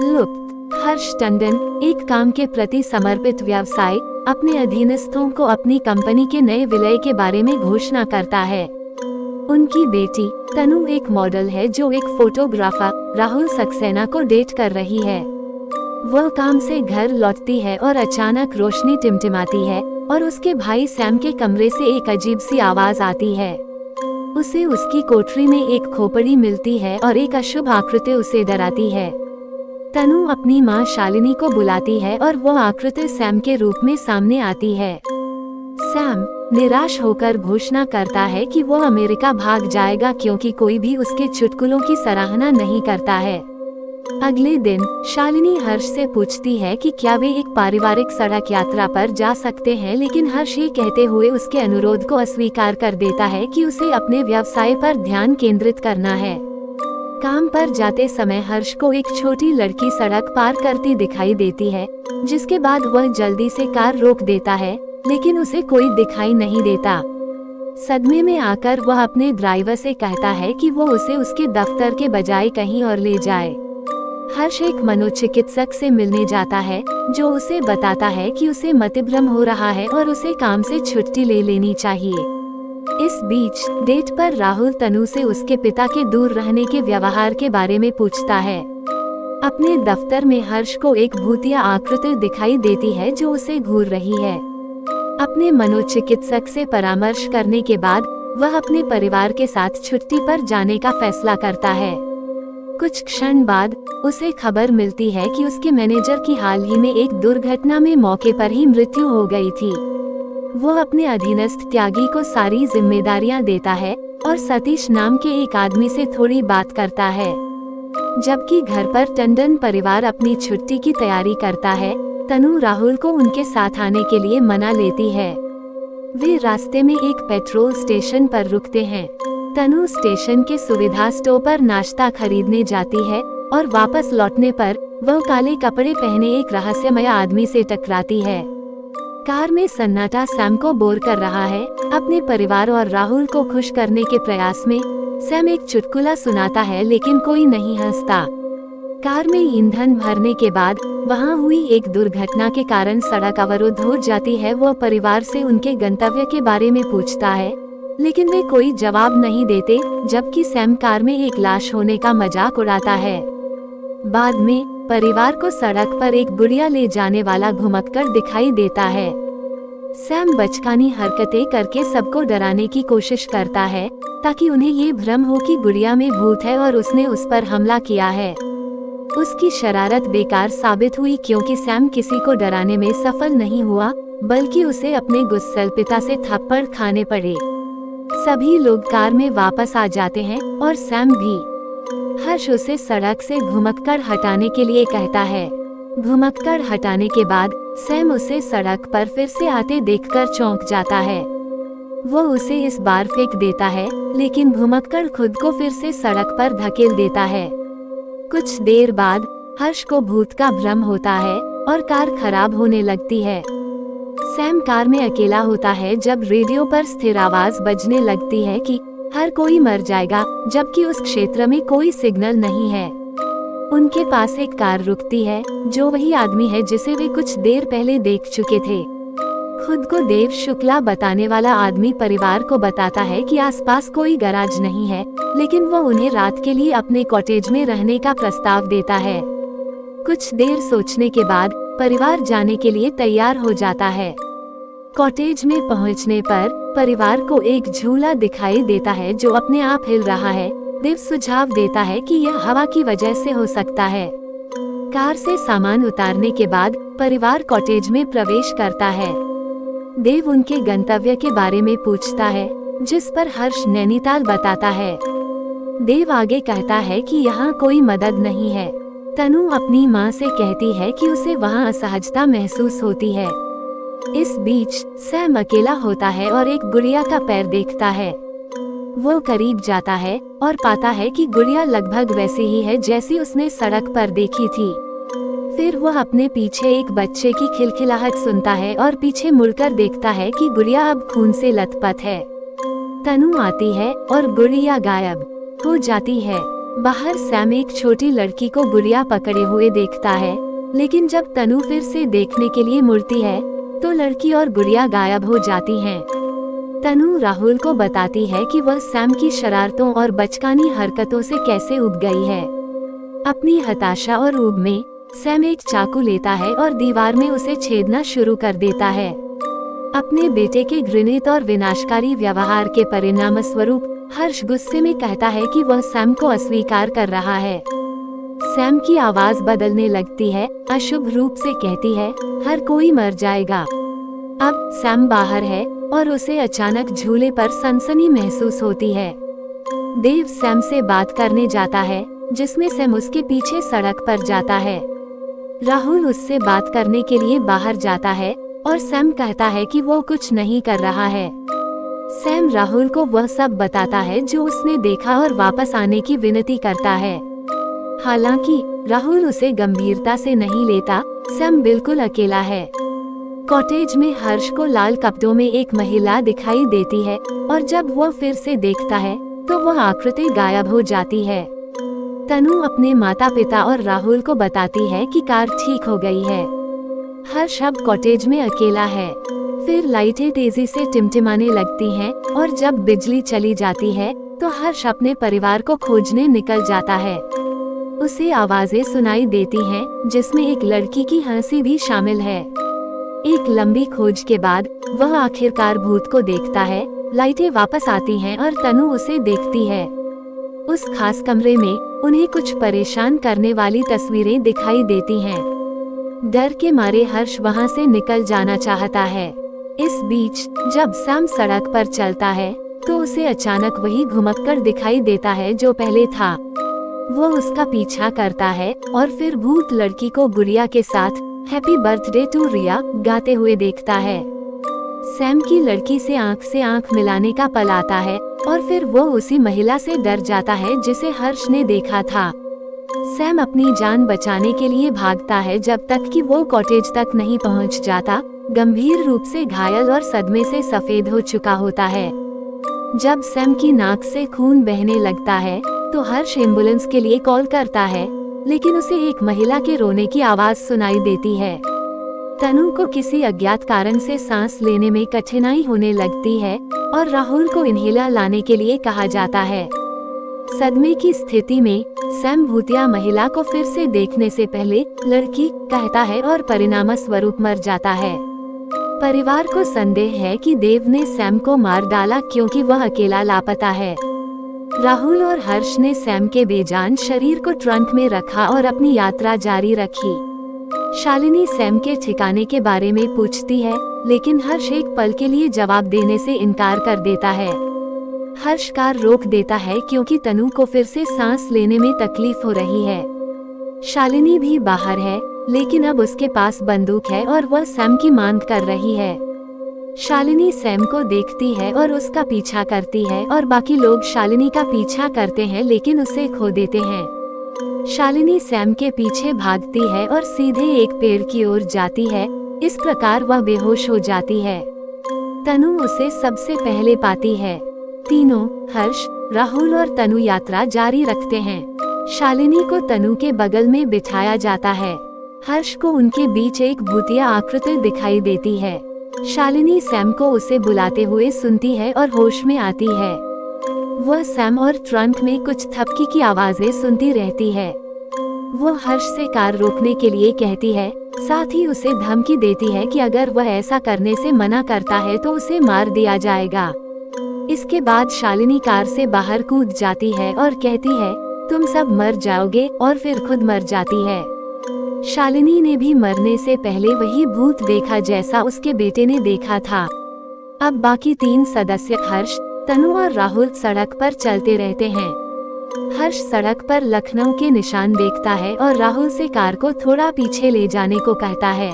लुप्त। हर्ष टंडन एक काम के प्रति समर्पित व्यवसाय अपने अधीनस्थों को अपनी कंपनी के नए विलय के बारे में घोषणा करता है। उनकी बेटी तनु एक मॉडल है जो एक फोटोग्राफर राहुल सक्सेना को डेट कर रही है। वह काम से घर लौटती है और अचानक रोशनी टिमटिमाती है और उसके भाई सैम के कमरे से एक अजीब सी आवाज आती है। उसे उसकी कोठरी में एक खोपड़ी मिलती है और एक अशुभ आकृति उसे डराती है। तनु अपनी माँ शालिनी को बुलाती है और वो आकृति सैम के रूप में सामने आती है। सैम निराश होकर घोषणा करता है कि वो अमेरिका भाग जाएगा क्योंकि कोई भी उसके चुटकुलों की सराहना नहीं करता है। अगले दिन शालिनी हर्ष से पूछती है कि क्या वे एक पारिवारिक सड़क यात्रा पर जा सकते हैं, लेकिन हर्ष ये कहते हुए उसके अनुरोध को अस्वीकार कर देता है कि उसे अपने व्यवसाय पर ध्यान केंद्रित करना है। काम पर जाते समय हर्ष को एक छोटी लड़की सड़क पार करती दिखाई देती है, जिसके बाद वह जल्दी से कार रोक देता है, लेकिन उसे कोई दिखाई नहीं देता। सदमे में आकर वह अपने ड्राइवर से कहता है कि वो उसे उसके दफ्तर के बजाय कहीं और ले जाए। हर्ष एक मनोचिकित्सक से मिलने जाता है, जो उसे बताता है कि उसे मतिभ्रम हो रहा है और उसे काम से छुट्टी ले लेनी चाहिए। इस बीच डेट पर राहुल तनु से उसके पिता के दूर रहने के व्यवहार के बारे में पूछता है। अपने दफ्तर में हर्ष को एक भूतिया आकृति दिखाई देती है जो उसे घूर रही है। अपने मनोचिकित्सक से परामर्श करने के बाद वह अपने परिवार के साथ छुट्टी पर जाने का फैसला करता है। कुछ क्षण बाद उसे खबर मिलती है कि उसके मैनेजर की हाल ही में एक दुर्घटना में मौके पर ही मृत्यु हो गई थी। वो अपने अधीनस्थ त्यागी को सारी जिम्मेदारियां देता है और सतीश नाम के एक आदमी से थोड़ी बात करता है। जबकि घर पर टंडन परिवार अपनी छुट्टी की तैयारी करता है, तनु राहुल को उनके साथ आने के लिए मना लेती है। वे रास्ते में एक पेट्रोल स्टेशन पर रुकते हैं। तनु स्टेशन के सुविधा स्टोर पर नाश्ता खरीदने जाती है और वापस लौटने पर वह काले कपड़े पहने एक रहस्यमय आदमी से टकराती है। कार में सन्नाटा सैम को बोर कर रहा है। अपने परिवार और राहुल को खुश करने के प्रयास में सैम एक चुटकुला सुनाता है, लेकिन कोई नहीं हंसता। कार में ईंधन भरने के बाद वहां हुई एक दुर्घटना के कारण सड़क अवरुद्ध हो जाती है। वह परिवार से उनके गंतव्य के बारे में पूछता है, लेकिन वे कोई जवाब नहीं देते, जबकि सैम कार में एक लाश होने का मजाक उड़ाता है। बाद में परिवार को सड़क पर एक गुड़िया ले जाने वाला घुमक्कड़ दिखाई देता है। सैम बचकानी हरकतें करके सबको डराने की कोशिश करता है, ताकि उन्हें ये भ्रम हो कि गुड़िया में भूत है और उसने उस पर हमला किया है। उसकी शरारत बेकार साबित हुई क्योंकि सैम किसी को डराने में सफल नहीं हुआ, बल्कि उसे अपने गुस्सैल पिता से थप्पड़ खाने पड़े। सभी लोग कार में वापस आ जाते हैं और सैम भी। हर्ष उसे सड़क से घुमक्कड़ हटाने के लिए कहता है। घुमक्कड़ हटाने के बाद सैम उसे सड़क पर फिर से आते देखकर चौंक जाता है। वो उसे इस बार फेंक देता है, लेकिन घुमक्कड़ खुद को फिर से सड़क पर धकेल देता है। कुछ देर बाद हर्ष को भूत का भ्रम होता है और कार खराब होने लगती है। सैम कार में अकेला होता है जब रेडियो पर स्थिर आवाज बजने लगती है कि हर कोई मर जाएगा, जबकि उस क्षेत्र में कोई सिग्नल नहीं है। उनके पास एक कार रुकती है, जो वही आदमी है जिसे वे कुछ देर पहले देख चुके थे। खुद को देव शुक्ला बताने वाला आदमी परिवार को बताता है कि आसपास कोई गैराज नहीं है, लेकिन वो उन्हें रात के लिए अपने कॉटेज में रहने का प्रस्ताव देता है। कुछ देर सोचने के बाद परिवार जाने के लिए तैयार हो जाता है। कॉटेज में पहुंचने पर परिवार को एक झूला दिखाई देता है जो अपने आप हिल रहा है। देव सुझाव देता है कि यह हवा की वजह से हो सकता है। कार से सामान उतारने के बाद परिवार कॉटेज में प्रवेश करता है। देव उनके गंतव्य के बारे में पूछता है, जिस पर हर्ष नैनीताल बताता है। देव आगे कहता है कि यहाँ कोई मदद नहीं है। तनु अपनी माँ से कहती है कि उसे वहाँ असहजता महसूस होती है। इस बीच सैम अकेला होता है और एक गुड़िया का पैर देखता है। वो करीब जाता है और पाता है कि गुड़िया लगभग वैसी ही है जैसी उसने सड़क पर देखी थी। फिर वह अपने पीछे एक बच्चे की खिलखिलाहट सुनता है और पीछे मुड़कर देखता है कि गुड़िया अब खून से लथपथ है। तनु आती है और गुड़िया गायब हो जाती है। बाहर सैम एक छोटी लड़की को गुड़िया पकड़े हुए देखता है, लेकिन जब तनु फिर से देखने के लिए मुड़ती है तो लड़की और गुड़िया गायब हो जाती हैं। तनु राहुल को बताती है कि वह सैम की शरारतों और बचकानी हरकतों से कैसे उब गई है। अपनी हताशा और ऊब में सैम एक चाकू लेता है और दीवार में उसे छेदना शुरू कर देता है। अपने बेटे के घृणित और विनाशकारी व्यवहार के परिणाम स्वरूप हर्ष गुस्से में कहता है कि वह सैम को अस्वीकार कर रहा है। सैम की आवाज बदलने लगती है, अशुभ रूप से कहती है, हर कोई मर जाएगा। अब सैम बाहर है और उसे अचानक झूले पर सनसनी महसूस होती है। देव सैम से बात करने जाता है, जिसमें सैम उसके पीछे सड़क पर जाता है। राहुल उससे बात करने के लिए बाहर जाता है और सैम कहता है कि वो कुछ नहीं कर रहा है। सैम राहुल को वह सब बताता है जो उसने देखा और वापस आने की विनती करता है। हालांकि राहुल उसे गंभीरता से नहीं लेता। सैम बिल्कुल अकेला है। कॉटेज में हर्ष को लाल कपड़ों में एक महिला दिखाई देती है और जब वह फिर से देखता है तो वह आकृति गायब हो जाती है। तनु अपने माता पिता और राहुल को बताती है कि कार ठीक हो गई है। हर्ष अब कॉटेज में अकेला है। फिर लाइटें तेजी से टिमटिमाने लगती हैं और जब बिजली चली जाती है तो हर्ष अपने परिवार को खोजने निकल जाता है। उसे आवाजें सुनाई देती हैं, जिसमें एक लड़की की हंसी भी शामिल है। एक लंबी खोज के बाद वह आखिरकार भूत को देखता है। लाइटें वापस आती हैं और तनु उसे देखती है। उस खास कमरे में उन्हें कुछ परेशान करने वाली तस्वीरें दिखाई देती हैं। डर के मारे हर्ष वहां से निकल जाना चाहता है। इस बीच जब सैम सड़क पर चलता है तो उसे अचानक वही घुमक्कड़ दिखाई देता है जो पहले था। वो उसका पीछा करता है और फिर भूत लड़की को गुड़िया के साथ हैप्पी बर्थडे टू रिया गाते हुए देखता है। सैम की लड़की से आंख मिलाने का पल आता है और फिर वो उसी महिला से डर जाता है जिसे हर्ष ने देखा था। सैम अपनी जान बचाने के लिए भागता है जब तक कि वो कॉटेज तक नहीं पहुंच जाता। गंभीर रूप से घायल और सदमे से सफेद हो चुका होता है। जब सैम की नाक से खून बहने लगता है तो हर्ष एम्बुलेंस के लिए कॉल करता है, लेकिन उसे एक महिला के रोने की आवाज सुनाई देती है। तनु को किसी अज्ञात कारण से सांस लेने में कठिनाई होने लगती है और राहुल को इन्हेलर लाने के लिए कहा जाता है। सदमे की स्थिति में सैम भूतिया महिला को फिर से देखने से पहले लड़की कहता है और परिणाम स्वरूप मर जाता है। परिवार को संदेह है कि देव ने सैम को मार डाला क्योंकि वह अकेला लापता है। राहुल और हर्ष ने सैम के बेजान शरीर को ट्रंक में रखा और अपनी यात्रा जारी रखी। शालिनी सैम के ठिकाने के बारे में पूछती है, लेकिन हर्ष एक पल के लिए जवाब देने से इनकार कर देता है। हर्ष कार रोक देता है क्योंकि तनु को फिर से सांस लेने में तकलीफ हो रही है। शालिनी भी बाहर है, लेकिन अब उसके पास बंदूक है और वह सैम की मांग कर रही है। शालिनी सैम को देखती है और उसका पीछा करती है और बाकी लोग शालिनी का पीछा करते हैं लेकिन उसे खो देते हैं। शालिनी सैम के पीछे भागती है और सीधे एक पेड़ की ओर जाती है। इस प्रकार वह बेहोश हो जाती है। तनु उसे सबसे पहले पाती है। तीनों हर्ष, राहुल और तनु यात्रा जारी रखते हैं। शालिनी को तनु के बगल में बिठाया जाता है। हर्ष को उनके बीच एक भूतिया आकृति दिखाई देती है। शालिनी सैम को उसे बुलाते हुए सुनती है और होश में आती है। वह सैम और ट्रंक में कुछ थपकी की आवाजें सुनती रहती है। वो हर्ष से कार रोकने के लिए कहती है, साथ ही उसे धमकी देती है कि अगर वह ऐसा करने से मना करता है तो उसे मार दिया जाएगा। इसके बाद शालिनी कार से बाहर कूद जाती है और कहती है, तुम सब मर जाओगे, और फिर खुद मर जाती है। शालिनी ने भी मरने से पहले वही भूत देखा जैसा उसके बेटे ने देखा था। अब बाकी 3 सदस्य हर्ष, तनु और राहुल सड़क पर चलते रहते हैं। हर्ष सड़क पर लखनऊ के निशान देखता है और राहुल से कार को थोड़ा पीछे ले जाने को कहता है।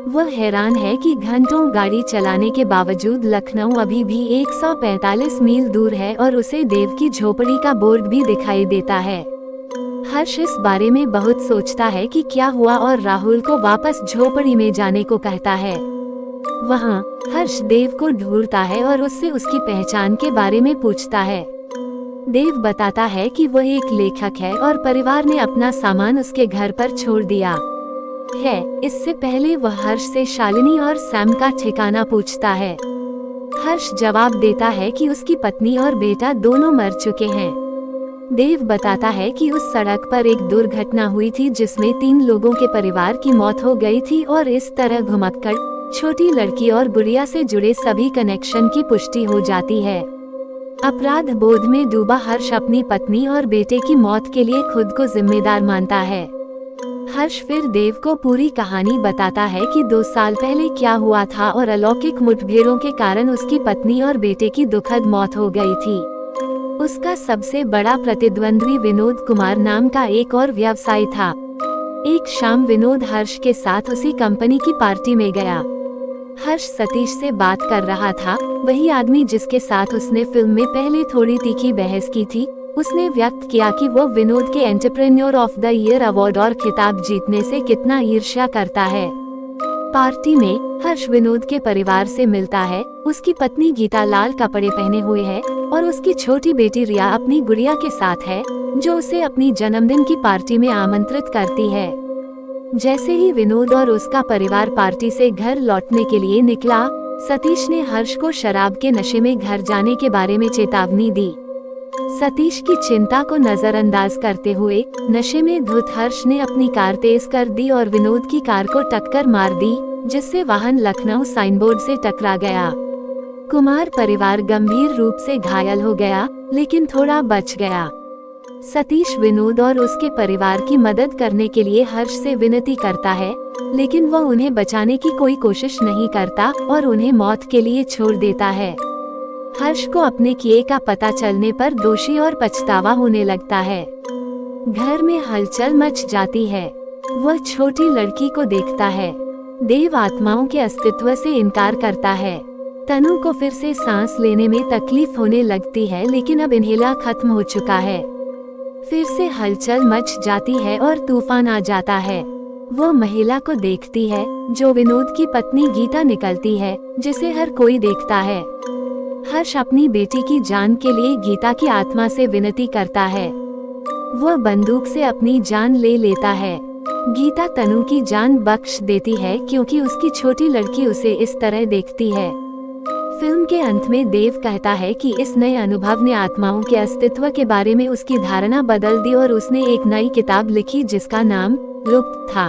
वह हैरान है कि घंटों गाड़ी चलाने के बावजूद लखनऊ अभी भी 145 मील दूर है और उसे देव की झोपड़ी का बोर्ड भी दिखाई देता है। हर्ष इस बारे में बहुत सोचता है कि क्या हुआ और राहुल को वापस झोपड़ी में जाने को कहता है। वहाँ हर्ष देव को ढूंढता है और उससे उसकी पहचान के बारे में पूछता है। देव बताता है कि वह एक लेखक है और परिवार ने अपना सामान उसके घर पर छोड़ दिया है। इससे पहले वह हर्ष से शालिनी और सैम का ठिकाना पूछता है। हर्ष जवाब देता है कि उसकी पत्नी और बेटा दोनों मर चुके हैं। देव बताता है कि उस सड़क पर एक दुर्घटना हुई थी जिसमें 3 लोगों के परिवार की मौत हो गई थी और इस तरह घुमक्कड़, छोटी लड़की और गुड़िया से जुड़े सभी कनेक्शन की पुष्टि हो जाती है। अपराध बोध में डूबा हर्ष अपनी पत्नी और बेटे की मौत के लिए खुद को जिम्मेदार मानता है। हर्ष फिर देव को पूरी कहानी बताता है कि 2 साल पहले क्या हुआ था और अलौकिक मुठभेड़ों के कारण उसकी पत्नी और बेटे की दुखद मौत हो गई थी। उसका सबसे बड़ा प्रतिद्वंद्वी विनोद कुमार नाम का एक और व्यवसायी था। एक शाम विनोद हर्ष के साथ उसी कंपनी की पार्टी में गया। हर्ष सतीश से बात कर रहा था, वही आदमी जिसके साथ उसने फिल्म में पहले थोड़ी तीखी बहस की थी। उसने व्यक्त किया कि वो विनोद के entrepreneur of the year award और खिताब जीतने से कितना ईर्ष्या करता है। पार्टी में हर्ष विनोद के परिवार से मिलता है। उसकी पत्नी गीता लाल कपड़े पहने हुए है और उसकी छोटी बेटी रिया अपनी गुड़िया के साथ है, जो उसे अपनी जन्मदिन की पार्टी में आमंत्रित करती है। जैसे ही विनोद और उसका परिवार पार्टी से घर लौटने के लिए निकला, सतीश ने हर्ष को शराब के नशे में घर जाने के बारे में चेतावनी दी। सतीश की चिंता को नजरअंदाज करते हुए नशे में धुत हर्ष ने अपनी कार तेज कर दी और विनोद की कार को टक्कर मार दी, जिससे वाहन लखनऊ साइनबोर्ड से टकरा गया। कुमार परिवार गंभीर रूप से घायल हो गया, लेकिन थोड़ा बच गया। सतीश विनोद और उसके परिवार की मदद करने के लिए हर्ष से विनती करता है, लेकिन वह उन्हें बचाने की कोई कोशिश नहीं करता और उन्हें मौत के लिए छोड़ देता है। हर्ष को अपने किए का पता चलने पर दोषी और पछतावा होने लगता है। घर में हलचल मच जाती है। वह छोटी लड़की को देखता है। देव आत्माओं के अस्तित्व से इनकार करता है। तनु को फिर से सांस लेने में तकलीफ होने लगती है, लेकिन अब इन्हेलर खत्म हो चुका है। फिर से हलचल मच जाती है और तूफान आ जाता है। वह महिला को देखती है जो विनोद की पत्नी गीता निकलती है, जिसे हर कोई देखता है। हर्ष अपनी बेटी की जान के लिए गीता की आत्मा से विनती करता है। वह बंदूक से अपनी जान ले लेता है। गीता तनु की जान बख्श देती है क्योंकि उसकी छोटी लड़की उसे इस तरह देखती है। फिल्म के अंत में देव कहता है कि इस नए अनुभव ने आत्माओं के अस्तित्व के बारे में उसकी धारणा बदल दी और उसने एक नई किताब लिखी जिसका नाम लुप्त था।